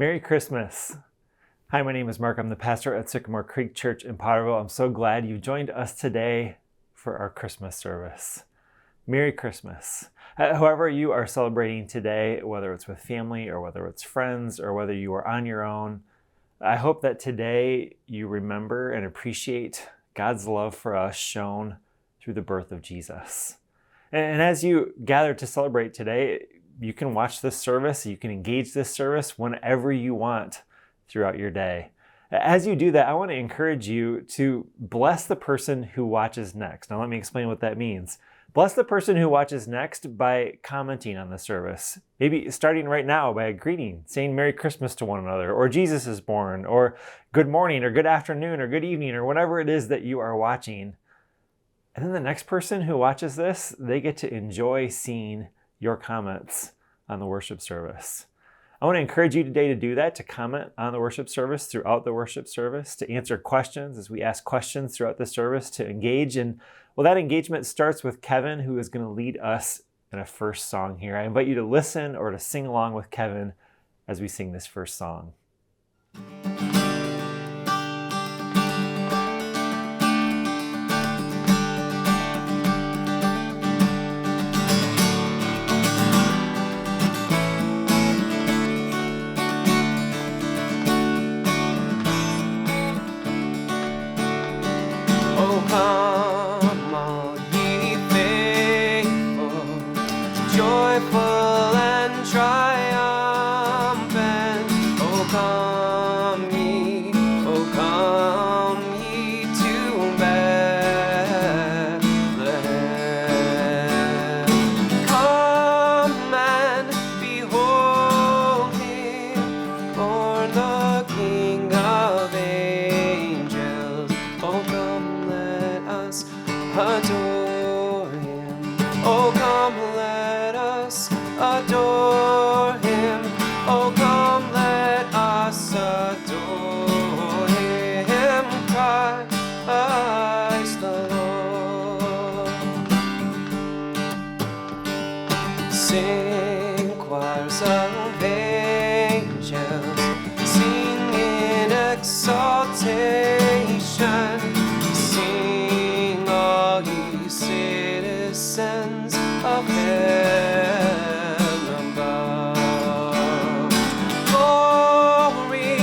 Merry Christmas. Hi, my name is Mark. I'm the pastor at Sycamore Creek Church in Potterville. I'm so glad you joined us today for our Christmas service. Merry Christmas. However you are celebrating today, whether it's with family or whether it's friends or whether you are on your own, I hope that today you remember and appreciate God's love for us shown through the birth of Jesus. And as you gather to celebrate today, you can watch this service, you can engage this service whenever you want throughout your day. As you do that, I want to encourage you to bless the person who watches next. Now, let me explain what that means. Bless the person who watches next by commenting on the service. Maybe starting right now by a greeting, saying Merry Christmas to one another, or Jesus is born, or good morning, or good afternoon, or good evening, or whatever it is that you are watching. And then the next person who watches this, they get to enjoy seeing your comments on the worship service. I want to encourage you today to do that, to comment on the worship service throughout the worship service, to answer questions as we ask questions throughout the service, to engage. And well, that engagement starts with Kevin, who is going to lead us in a first song here. I invite you to listen or to sing along with Kevin as we sing this first song. Sing choirs of angels, sing in exaltation, sing all ye citizens of heaven above. Glory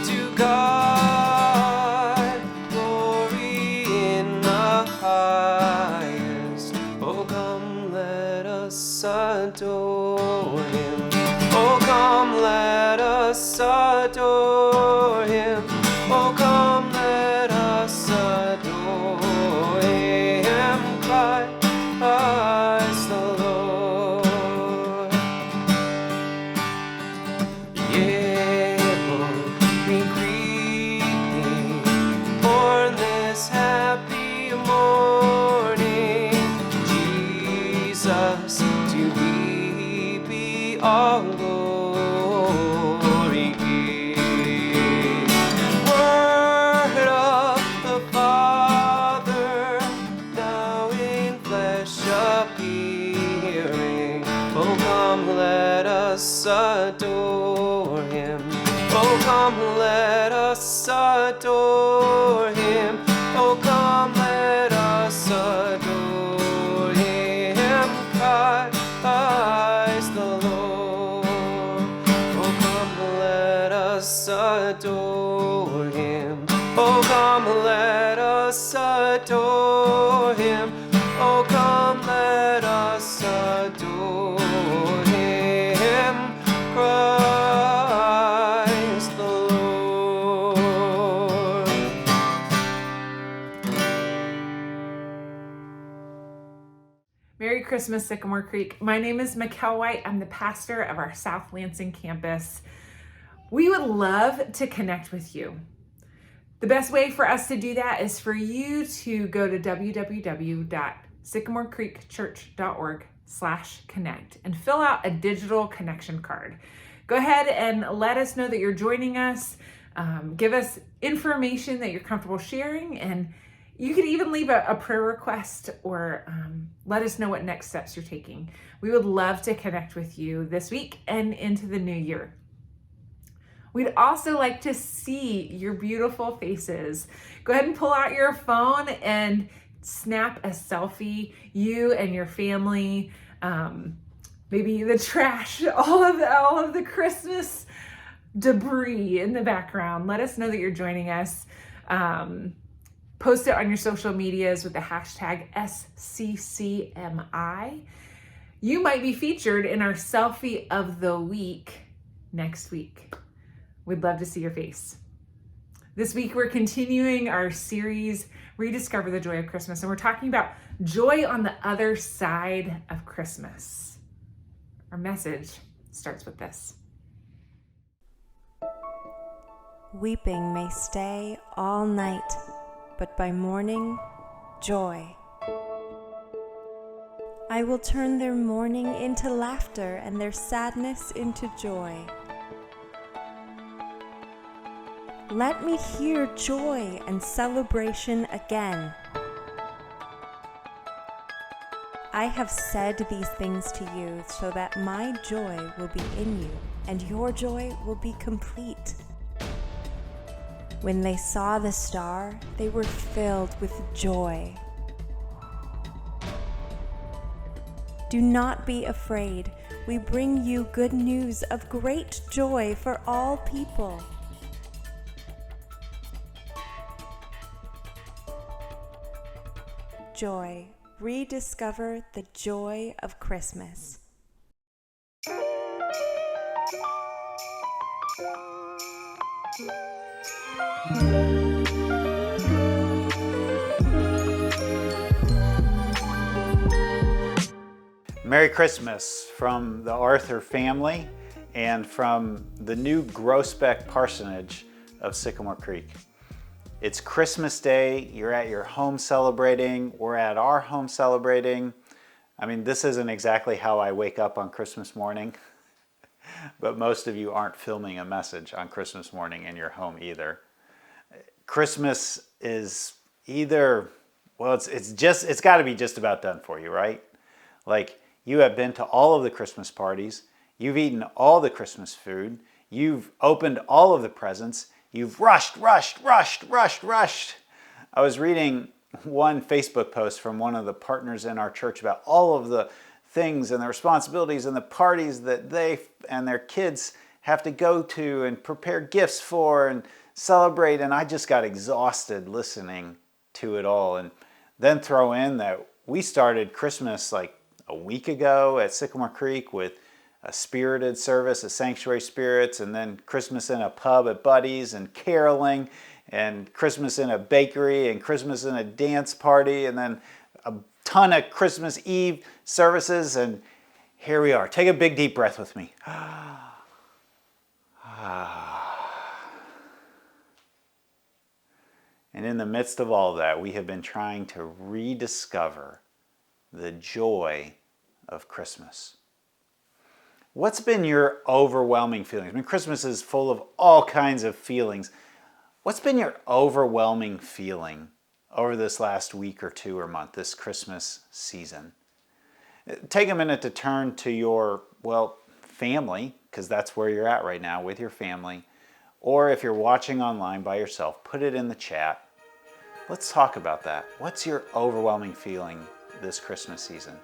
to God, glory in the highest. Oh, come, let us adore him. Oh, come, let us adore him. Oh, come, let us adore him. Christ the Lord. Yea, Lord, we greet thee, born this happy morning. Jesus, to thee be all glory give. Word of the Father, now in flesh appearing. Oh, come, let us adore him. Oh, come, let us adore him. Oh, come, let us adore him. Christ the Lord. Oh, come, let us adore him. Oh, come, let us adore him. Oh, come, let us adore him. Christ the Lord. Merry Christmas, Sycamore Creek. My name is Mikkel White. I'm the pastor of our South Lansing campus. We would love to connect with you. The best way for us to do that is for you to go to www.sycamorecreekchurch.org/connect and fill out a digital connection card. Go ahead and let us know that you're joining us. Give us information that you're comfortable sharing, and you could even leave a prayer request or let us know what next steps you're taking. We would love to connect with you this week and into the new year. We'd also like to see your beautiful faces. Go ahead and pull out your phone and snap a selfie, you and your family, maybe the trash, all of the Christmas debris in the background. Let us know that you're joining us. Post it on your social medias with the hashtag SCCMI. You might be featured in our selfie of the week next week. We'd love to see your face. This week, we're continuing our series, Rediscover the Joy of Christmas, and we're talking about joy on the other side of Christmas. Our message starts with this. Weeping may stay all night, but by morning, joy. I will turn their mourning into laughter and their sadness into joy. Let me hear joy and celebration again. I have said these things to you so that my joy will be in you and your joy will be complete. When they saw the star, they were filled with joy. Do not be afraid. We bring you good news of great joy for all people. Joy. Rediscover the joy of Christmas. Merry Christmas from the Arthur family and from the new Groesbeck Parsonage of Sycamore Creek. It's Christmas Day, you're at your home celebrating, we're at our home celebrating. I mean, this isn't exactly how I wake up on Christmas morning, but most of you aren't filming a message on Christmas morning in your home either. Christmas is either, well, it's got to be just about done for you, right? Like, you have been to all of the Christmas parties, you've eaten all the Christmas food, you've opened all of the presents, you've rushed. I was reading one Facebook post from one of the partners in our church about all of the things and the responsibilities and the parties that they and their kids have to go to and prepare gifts for and celebrate, and I just got exhausted listening to it all. And then throw in that we started Christmas like a week ago at Sycamore Creek with a spirited service, a sanctuary spirits, and then Christmas in a pub at Buddy's and caroling, and Christmas in a bakery, and Christmas in a dance party, and then a ton of Christmas Eve services, and here we are. Take a big deep breath with me. And in the midst of all that, we have been trying to rediscover the joy of Christmas. What's been your overwhelming feelings? I mean, Christmas is full of all kinds of feelings. What's been your overwhelming feeling over this last week or two or month, this Christmas season? Take a minute to turn to your, family, because that's where you're at right now with your family. Or if you're watching online by yourself, put it in the chat. Let's talk about that. What's your overwhelming feeling this Christmas season?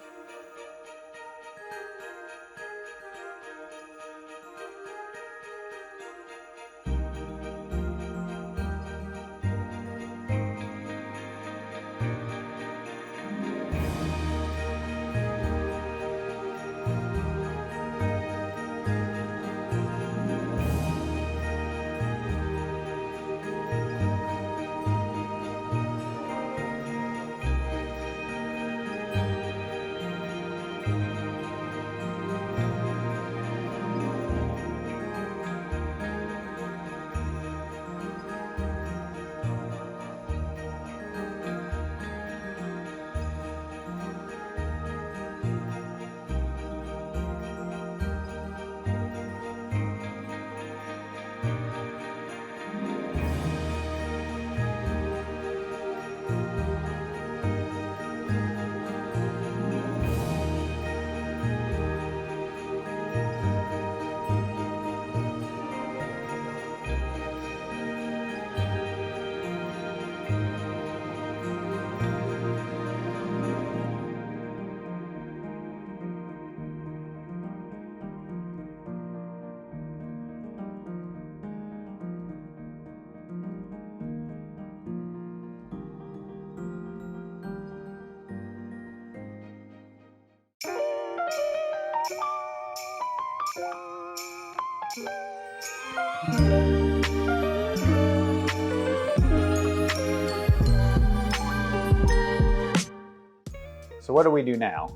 So what do we do now?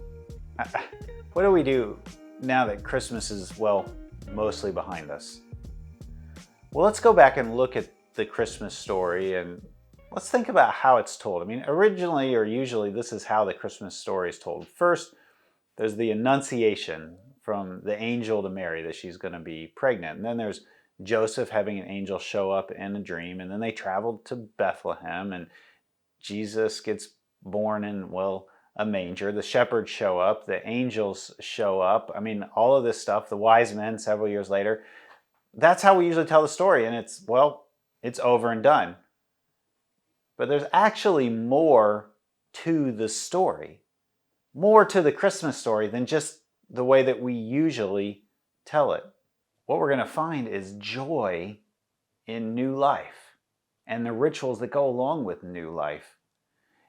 What do we do now that Christmas is, well, mostly behind us? Well, let's go back and look at the Christmas story and let's think about how it's told. I mean, originally or usually this is how the Christmas story is told. First, there's the Annunciation from the angel to Mary that she's going to be pregnant. And then there's Joseph having an angel show up in a dream. And then they traveled to Bethlehem and Jesus gets born in, well, a manger. The shepherds show up, the angels show up. I mean, all of this stuff, the wise men several years later. That's how we usually tell the story, and it's over and done. But there's actually more to the story, more to the Christmas story than just the way that we usually tell it. What we're going to find is joy in new life and the rituals that go along with new life.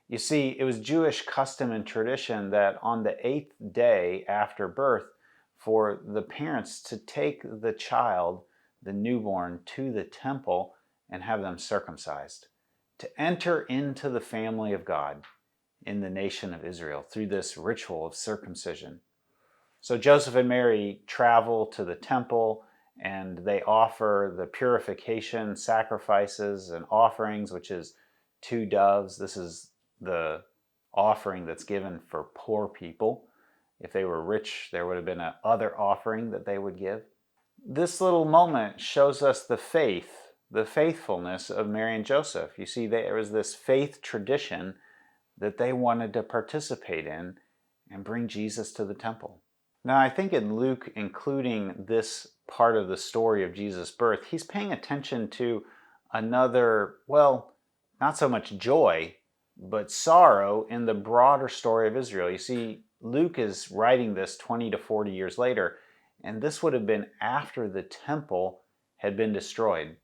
You see, it was Jewish custom and tradition that on the 8th day after birth, for the parents to take the child, the newborn, to the temple and have them circumcised, to enter into the family of God in the nation of Israel through this ritual of circumcision. So Joseph and Mary travel to the temple and they offer the purification sacrifices and offerings, which is 2 doves. This is the offering that's given for poor people. If they were rich, there would have been another offering that they would give. This little moment shows us the faith, the faithfulness of Mary and Joseph. You see, there was this faith tradition that they wanted to participate in and bring Jesus to the temple. Now, I think in Luke, including this part of the story of Jesus' birth, he's paying attention to another, well, not so much joy, but sorrow in the broader story of Israel. You see, Luke is writing this 20 to 40 years later, and this would have been after the temple had been destroyed.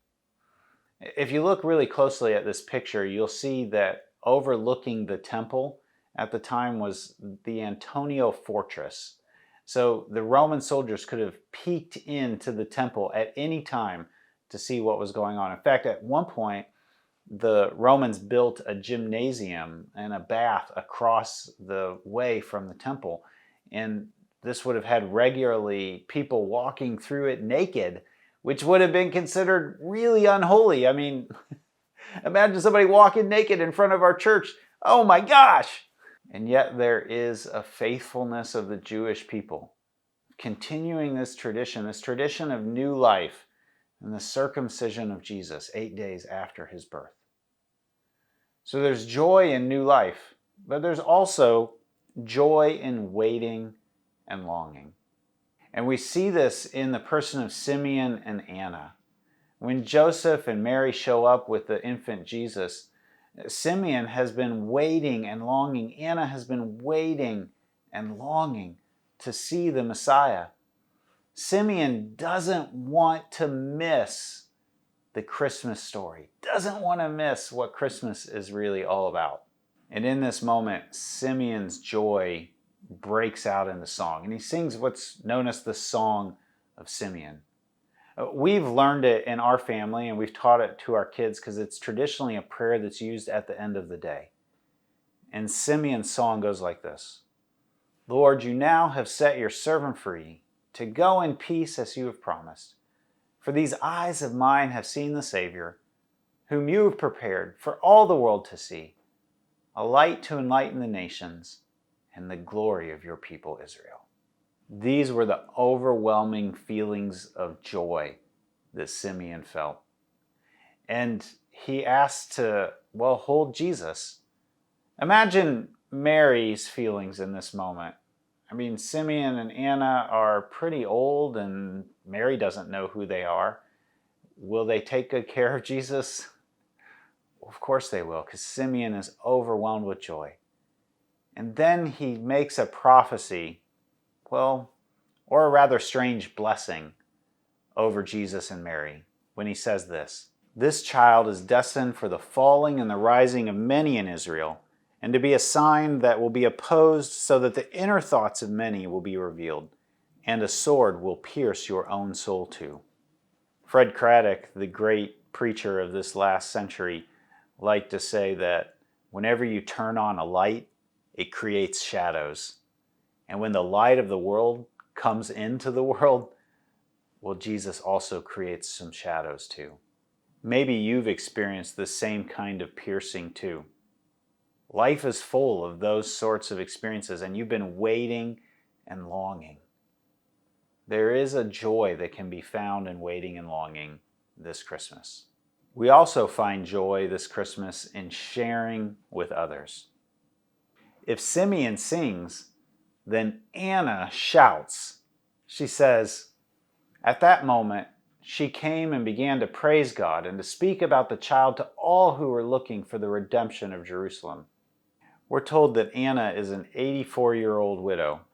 If you look really closely at this picture, you'll see that overlooking the temple at the time was the Antonia Fortress. So the Roman soldiers could have peeked into the temple at any time to see what was going on. In fact, at one point, the Romans built a gymnasium and a bath across the way from the temple. And this would have had regularly people walking through it naked, which would have been considered really unholy. I mean, imagine somebody walking naked in front of our church. Oh my gosh! And yet there is a faithfulness of the Jewish people continuing this tradition of new life and the circumcision of Jesus 8 days after his birth. So there's joy in new life, but there's also joy in waiting and longing. And we see this in the person of Simeon and Anna. When Joseph and Mary show up with the infant Jesus, Simeon has been waiting and longing. Anna has been waiting and longing to see the Messiah. Simeon doesn't want to miss the Christmas story, doesn't want to miss what Christmas is really all about. And in this moment, Simeon's joy breaks out into song, and he sings what's known as the Song of Simeon. We've learned it in our family, and we've taught it to our kids because it's traditionally a prayer that's used at the end of the day. And Simeon's song goes like this: Lord, you now have set your servant free to go in peace as you have promised. For these eyes of mine have seen the Savior, whom you have prepared for all the world to see, a light to enlighten the nations and the glory of your people Israel. These were the overwhelming feelings of joy that Simeon felt. And he asked to, hold Jesus. Imagine Mary's feelings in this moment. I mean, Simeon and Anna are pretty old and Mary doesn't know who they are. Will they take good care of Jesus? Well, of course they will, because Simeon is overwhelmed with joy. And then he makes a prophecy, or a rather strange blessing over Jesus and Mary when he says this: This child is destined for the falling and the rising of many in Israel, and to be a sign that will be opposed, so that the inner thoughts of many will be revealed, and a sword will pierce your own soul too. Fred Craddock, the great preacher of this last century, liked to say that whenever you turn on a light, it creates shadows. And when the light of the world comes into the world, well, Jesus also creates some shadows too. Maybe you've experienced the same kind of piercing too. Life is full of those sorts of experiences, and you've been waiting and longing. There is a joy that can be found in waiting and longing this Christmas. We also find joy this Christmas in sharing with others. If Simeon sings, then Anna shouts. She says, "At that moment, she came and began to praise God and to speak about the child to all who were looking for the redemption of Jerusalem." We're told that Anna is an 84-year-old widow.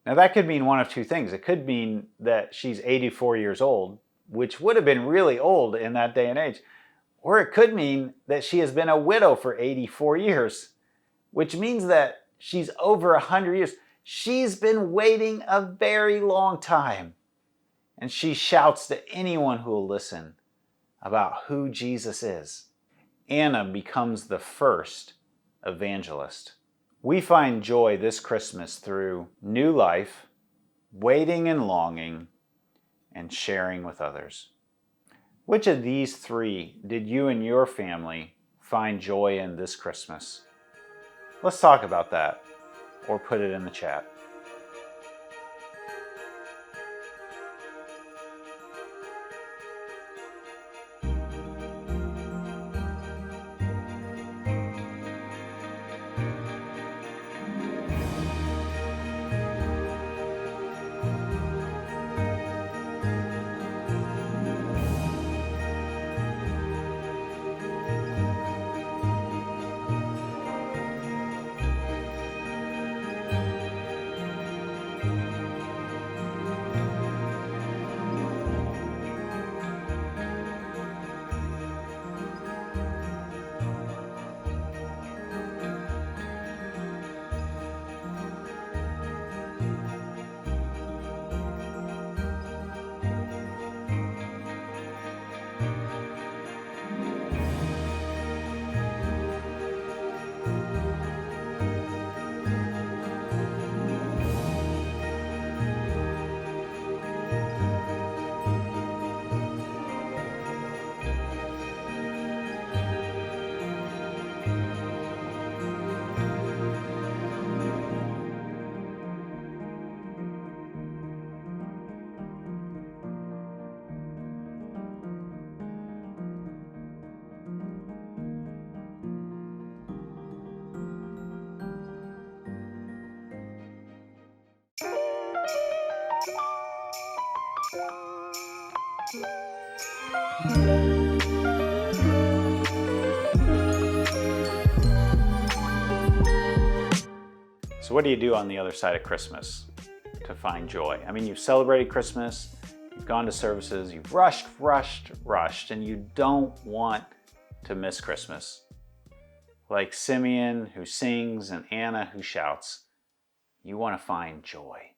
Now that could mean one of two things. It could mean that she's 84 years old, which would have been really old in that day and age. Or it could mean that she has been a widow for 84 years, which means that she's over 100 years. She's been waiting a very long time. And she shouts to anyone who will listen about who Jesus is. Anna becomes the first evangelist. We find joy this Christmas through new life, waiting and longing, and sharing with others. Which of these three did you and your family find joy in this Christmas? Let's talk about that, or put it in the chat. So what do you do on the other side of Christmas to find joy? I mean, you've celebrated Christmas, you've gone to services, you've rushed, and you don't want to miss Christmas. Like Simeon who sings and Anna who shouts, you want to find joy,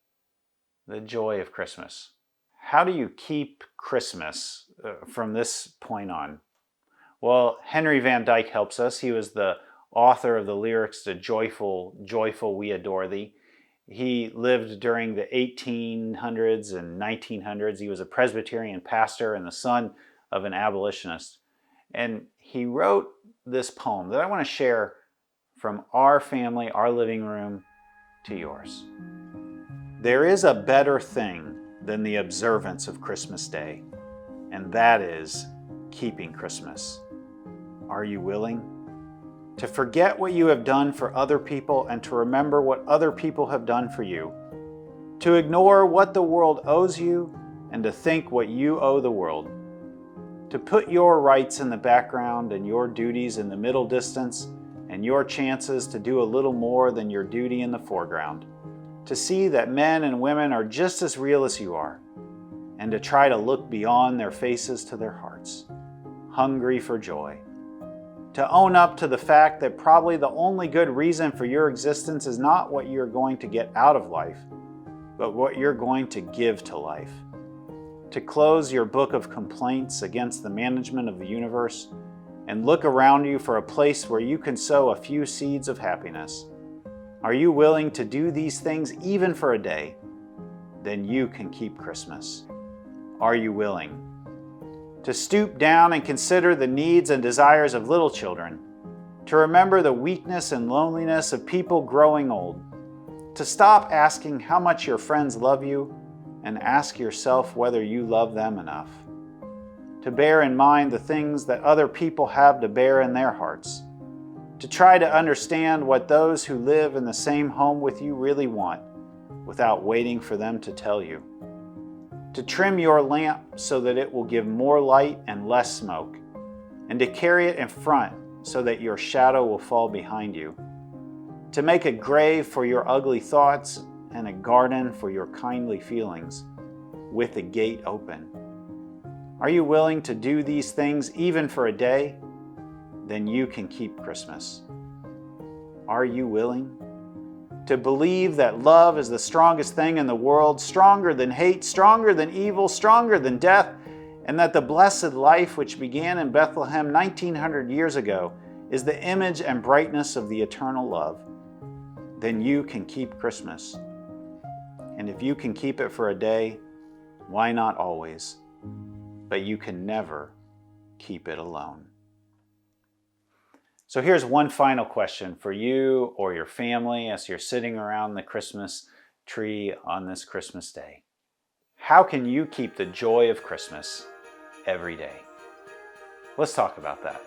the joy of Christmas. How do you keep Christmas from this point on? Well, Henry Van Dyke helps us. He was the author of the lyrics to Joyful, Joyful We Adore Thee. He lived during the 1800s and 1900s. He was a Presbyterian pastor and the son of an abolitionist. And he wrote this poem that I want to share from our family, our living room, to yours. There is a better thing than the observance of Christmas Day, and that is keeping Christmas. Are you willing to forget what you have done for other people and to remember what other people have done for you, to ignore what the world owes you and to think what you owe the world, to put your rights in the background and your duties in the middle distance and your chances to do a little more than your duty in the foreground, to see that men and women are just as real as you are, and to try to look beyond their faces to their hearts, hungry for joy. To own up to the fact that probably the only good reason for your existence is not what you're going to get out of life, but what you're going to give to life. to close your book of complaints against the management of the universe and look around you for a place where you can sow a few seeds of happiness? Are you willing to do these things even for a day? Then you can keep Christmas. Are you willing to stoop down and consider the needs and desires of little children, to remember the weakness and loneliness of people growing old, to stop asking how much your friends love you and ask yourself whether you love them enough, to bear in mind the things that other people have to bear in their hearts, to try to understand what those who live in the same home with you really want without waiting for them to tell you, to trim your lamp so that it will give more light and less smoke, and to carry it in front so that your shadow will fall behind you, to make a grave for your ugly thoughts and a garden for your kindly feelings, with the gate open. Are you willing to do these things even for a day? Then you can keep Christmas. Are you willing to believe that love is the strongest thing in the world, stronger than hate, stronger than evil, stronger than death, and that the blessed life which began in Bethlehem 1900 years ago is the image and brightness of the eternal love? Then you can keep Christmas. And if you can keep it for a day, why not always? But you can never keep it alone. So here's one final question for you or your family as you're sitting around the Christmas tree on this Christmas day. How can you keep the joy of Christmas every day? Let's talk about that.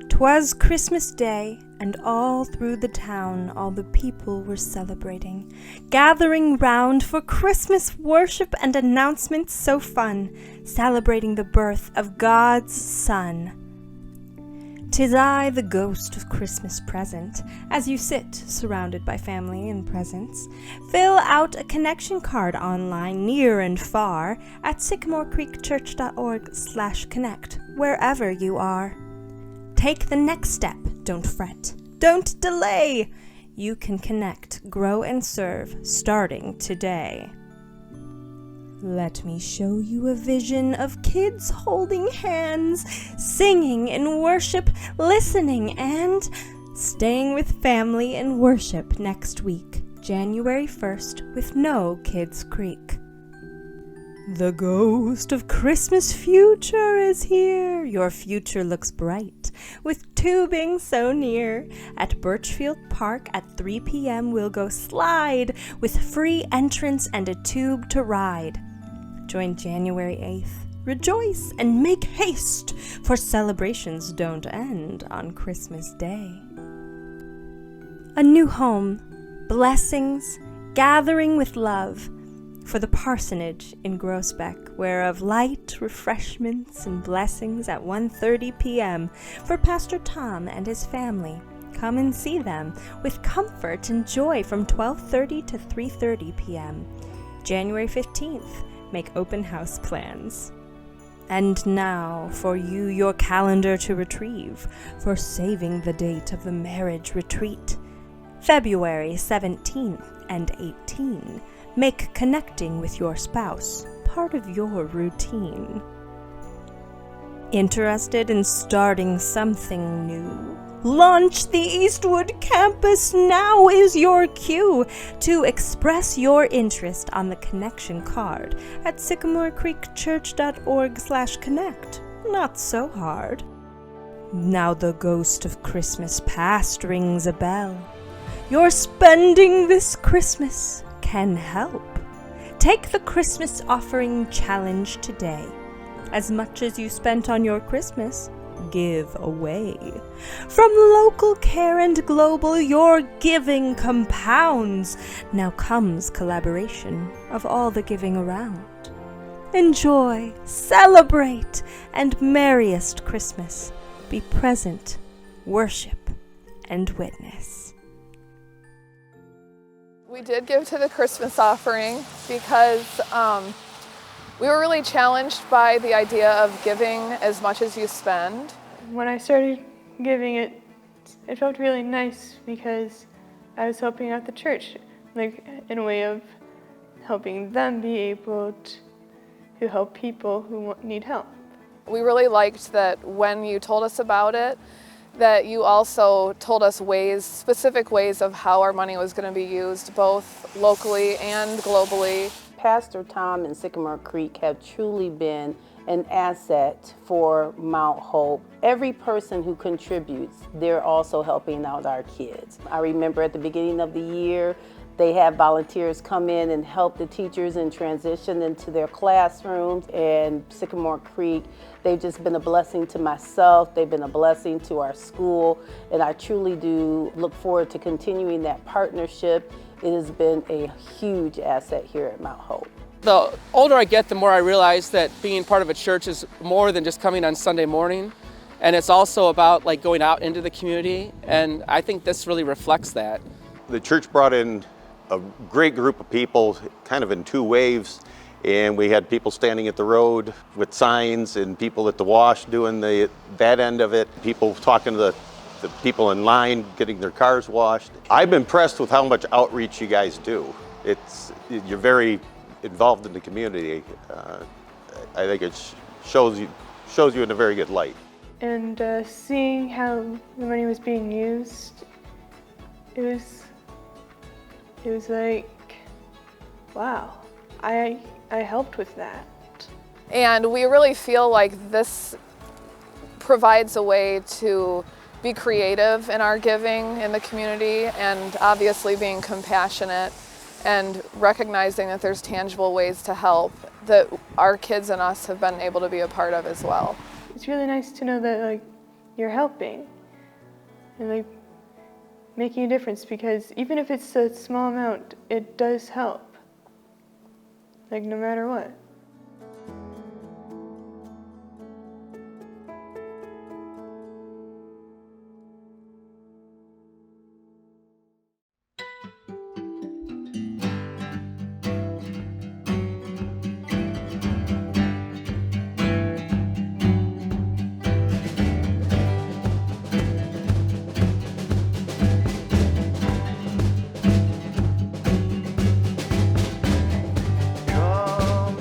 "'Twas Christmas Day, and all through the town all the people were celebrating, gathering round for Christmas worship and announcements so fun, celebrating the birth of God's Son. 'Tis I, the ghost of Christmas present, as you sit surrounded by family and presents. Fill out a connection card online near and far at sycamorecreekchurch.org/connect, wherever you are. Take the next step, don't fret, don't delay. You can connect, grow, and serve starting today. Let me show you a vision of kids holding hands, singing in worship, listening, and staying with family in worship next week, January 1st, with no Kids Creek. The ghost of Christmas future is here. Your future looks bright, with tubing so near. At Birchfield Park at 3 p.m. we'll go slide, with free entrance and a tube to ride. Join January 8th. Rejoice and make haste, for celebrations don't end on Christmas Day. A new home, blessings, gathering with love, for the parsonage in Groesbeck, whereof light, refreshments, and blessings at 1:30 p.m. for Pastor Tom and his family. Come and see them with comfort and joy from 12:30 to 3:30 p.m. January 15th, make open house plans. And now for you your calendar to retrieve for saving the date of the marriage retreat. February 17th and 18th. Make connecting with your spouse part of your routine. Interested in starting something new? Launch the Eastwood campus. Now is your cue to express your interest on the connection card at sycamorecreekchurch.org/connect. Not so hard. Now the ghost of Christmas past rings a bell. Your spending this Christmas can help. Take the Christmas offering challenge today. As much as you spent on your Christmas, give away. From local care and global, your giving compounds. Now comes collaboration of all the giving around. Enjoy, celebrate, and merriest Christmas. Be present, worship, and witness. We did give to the Christmas offering because we were really challenged by the idea of giving as much as you spend. When I started giving it felt really nice because I was helping out the church, like in a way of helping them be able to help people who need help. We really liked that when you told us about it, that you also told us specific ways of how our money was going to be used, both locally and globally. Pastor Tom and Sycamore Creek have truly been an asset for Mount Hope. Every person who contributes, they're also helping out our kids. I remember at the beginning of the year, they have volunteers come in and help the teachers in transition into their classrooms. And Sycamore Creek, they've just been a blessing to myself. They've been a blessing to our school. And I truly do look forward to continuing that partnership. It has been a huge asset here at Mount Hope. The older I get, the more I realize that being part of a church is more than just coming on Sunday morning. And it's also about like going out into the community. And I think this really reflects that. The church brought in a great group of people kind of in two waves, and we had people standing at the road with signs and people at the wash doing that end of it, people talking to the people in line getting their cars washed. I'm impressed with how much outreach you guys do. You're very involved in the community. I think it shows you in a very good light. And seeing how the money was being used, it was like, wow, I helped with that. And we really feel like this provides a way to be creative in our giving in the community, and obviously being compassionate and recognizing that there's tangible ways to help that our kids and us have been able to be a part of as well. It's really nice to know that like you're helping and like making a difference, because even if it's a small amount, it does help, like no matter what. Come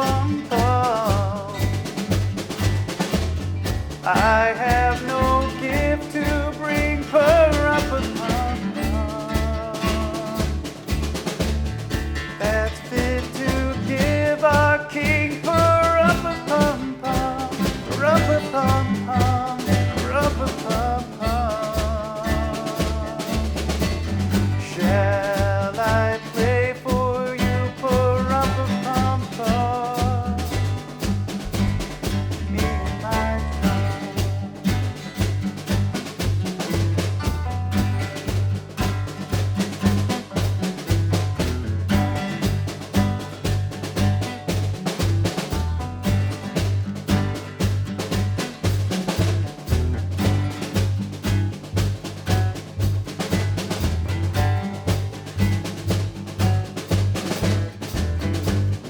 pum pum. I have no gift to bring, pa-rum-pa-pum pum. That's fit to give our King, pa-rum-pa-pum pum, rum-pa-pum pum, rum-pa-pum pum. Shall I play for you, pa-rum-pa-pum pum? Me and my drum.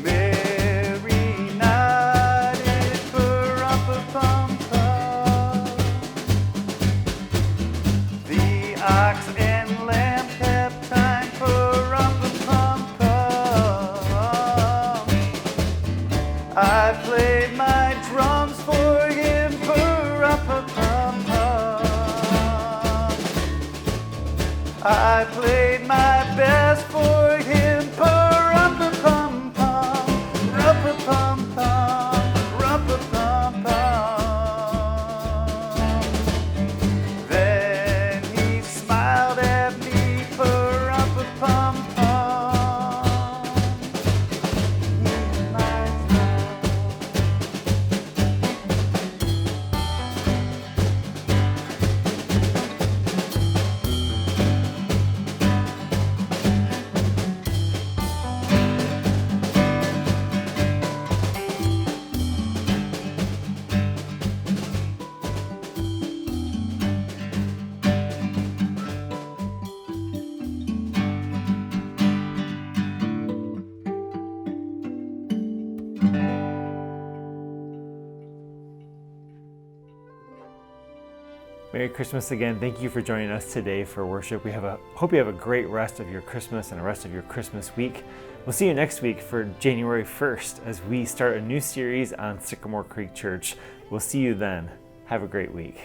Mary nodded, pa-rum-pa-pum pum. The ox and lamb kept time, pa-rum-pa-pum pum. I played my drums for him, pa-rum-pa-pum pum. I played my best for him, pa-rum-pa-pum pum, rum-pa-pum pum, rum-pa-pum pum. Then he smiled at me, pa-rum-pa-pum pum. Me and my drum. Merry Christmas again. Thank you for joining us today for worship. Hope you have a great rest of your Christmas and the rest of your Christmas week. We'll see you next week for January 1st as we start a new series on Sycamore Creek Church. We'll see you then. Have a great week.